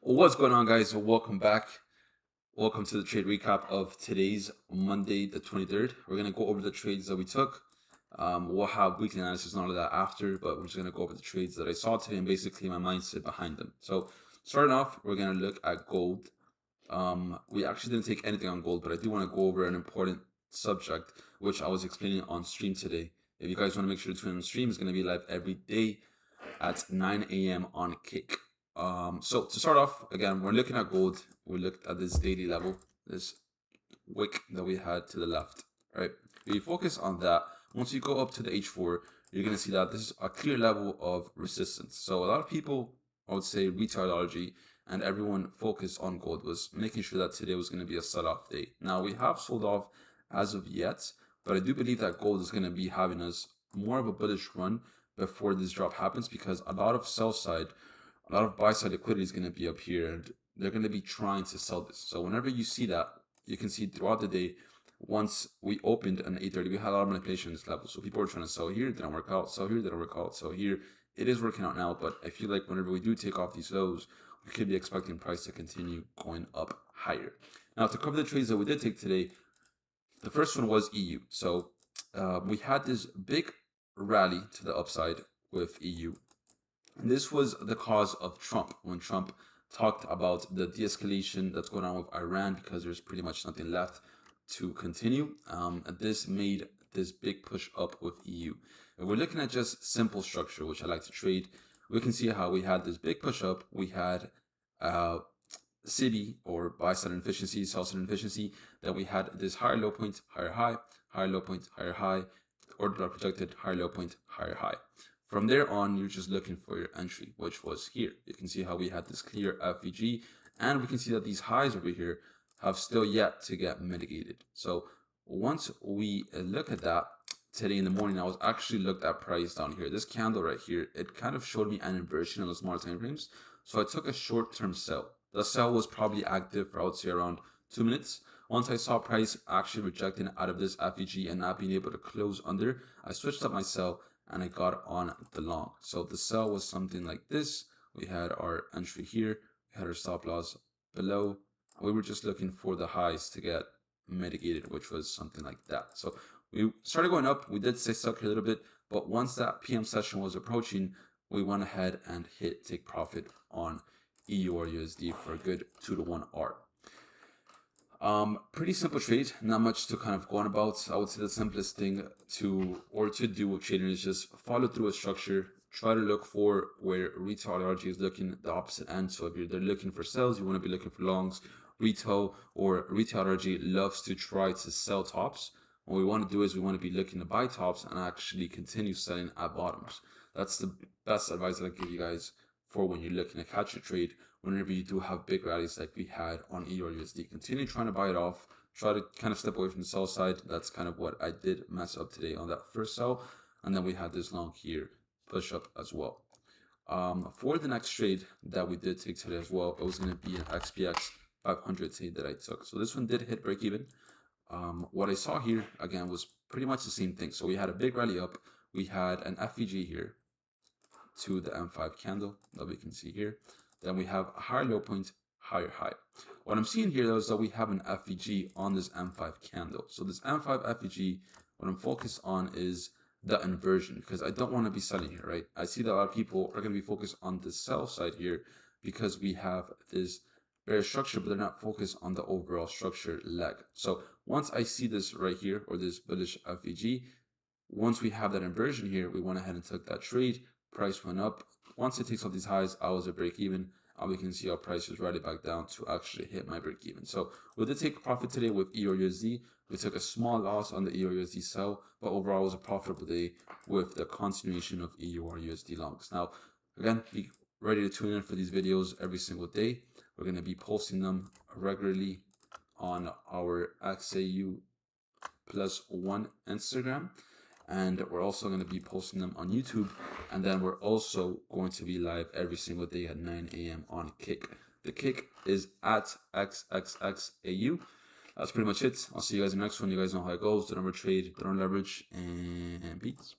What's going on, guys? Welcome back. Welcome to the trade recap of today's Monday, the 23rd. We're going to go over the trades that we took. We'll have weekly analysis and all of that after, but we're just going to go over the trades that I saw today and basically my mindset behind them. So, starting off, we're going to look at gold. We actually didn't take anything on gold, but I do want to go over an important subject, which I was explaining on stream today. If you guys want to make sure to tune in on stream, it's going to be live every day at 9 a.m. on Kick. So to start off, again, we're looking at gold. We looked at this daily level, this wick that we had to the left, right? If you focus on that, once you go up to the H4, you're going to see that this is a clear level of resistance. So a lot of people, I would say retailology and everyone focused on gold was making sure that today was going to be a sell-off day. Now we have sold off as of yet, but I do believe that gold is going to be having us more of a bullish run before this drop happens, because a lot of sell side, a lot of buy side liquidity is going to be up here and they're going to be trying to sell this. So whenever you see that, you can see throughout the day, once we opened an 830, we had a lot of manipulation in this level. So people were trying to sell here, didn't work out, sell here, didn't work out, sell here. It is working out now, but I feel like whenever we do take off these lows, we could be expecting price to continue going up higher. Now, to cover the trades that we did take today, the first one was EU. So we had this big rally to the upside with EU. And this was the cause of Trump, when Trump talked about the de-escalation that's going on with Iran, because there's pretty much nothing left to continue. And this made this big push up with EU. If we're looking at just simple structure, which I like to trade, we can see how we had this big push up. We had CB, or buy side inefficiency, sell side inefficiency. Then we had this higher low point, higher high, higher low point, higher high, order block projected, higher low point, higher high. From there on, you're just looking for your entry, which was here. You can see how we had this clear FVG, and we can see that these highs over here have still yet to get mitigated. So once we look at that, today in the morning, I was actually looked at price down here. This candle right here, it kind of showed me an inversion on the smaller time frames. So I took a short-term sell. The sell was probably active for, I would say, around 2 minutes. Once I saw price actually rejecting out of this FVG and not being able to close under, I switched up my sell and I got on the long. So the sell was something like this. We had our entry here, we had our stop loss below. We were just looking for the highs to get mitigated, which was something like that. So we started going up. We did stay stuck here a little bit, but once that PM session was approaching, we went ahead and take profit on EU or USD for a good 2-to-1 R. Pretty simple trade, not much to kind of go on about. I would say the simplest thing to do with trading is just follow through a structure. Try to look for where retailology is looking the opposite end. So if they're looking for sells, you want to be looking for longs. Retailology loves to try to sell tops. What we want to do is we want to be looking to buy tops and actually continue selling at bottoms. That's the best advice that I give you guys for when you're looking to catch a trade. Whenever you do have big rallies like we had on EU or USD, continue trying to buy it off. Try to kind of step away from the sell side. That's kind of what I did mess up today on that first sell. And then we had this long here push up as well. For the next trade that we did take today as well, it was going to be an XPX 500 trade that I took. So this one did hit break even. What I saw here again was pretty much the same thing. So we had a big rally up. We had an FVG here to the M5 candle that we can see here. Then we have a higher low point, higher high. What I'm seeing here though is that we have an FVG on this M5 candle. So this M5 FVG, what I'm focused on is the inversion, because I don't want to be selling here, right? I see that a lot of people are going to be focused on the sell side here because we have this bearish structure, but they're not focused on the overall structure leg. So once I see this right here, or this bullish FVG, once we have that inversion here, we went ahead and took that trade. Price went up. Once it takes off these highs, I was at break even, and we can see our price is rallied back down to actually hit my break even. So we did take profit today with EU or USD. We took a small loss on the EU or USD sell, but overall it was a profitable day with the continuation of EU or USD longs. Now, again, be ready to tune in for these videos every single day. We're going to be posting them regularly on our XAU +1 Instagram. And we're also going to be posting them on YouTube. And then we're also going to be live every single day at 9 a.m. on Kick. The Kick is at XXXAU. That's pretty much it. I'll see you guys in the next one. You guys know how it goes. Don't overtrade, don't leverage, and peace.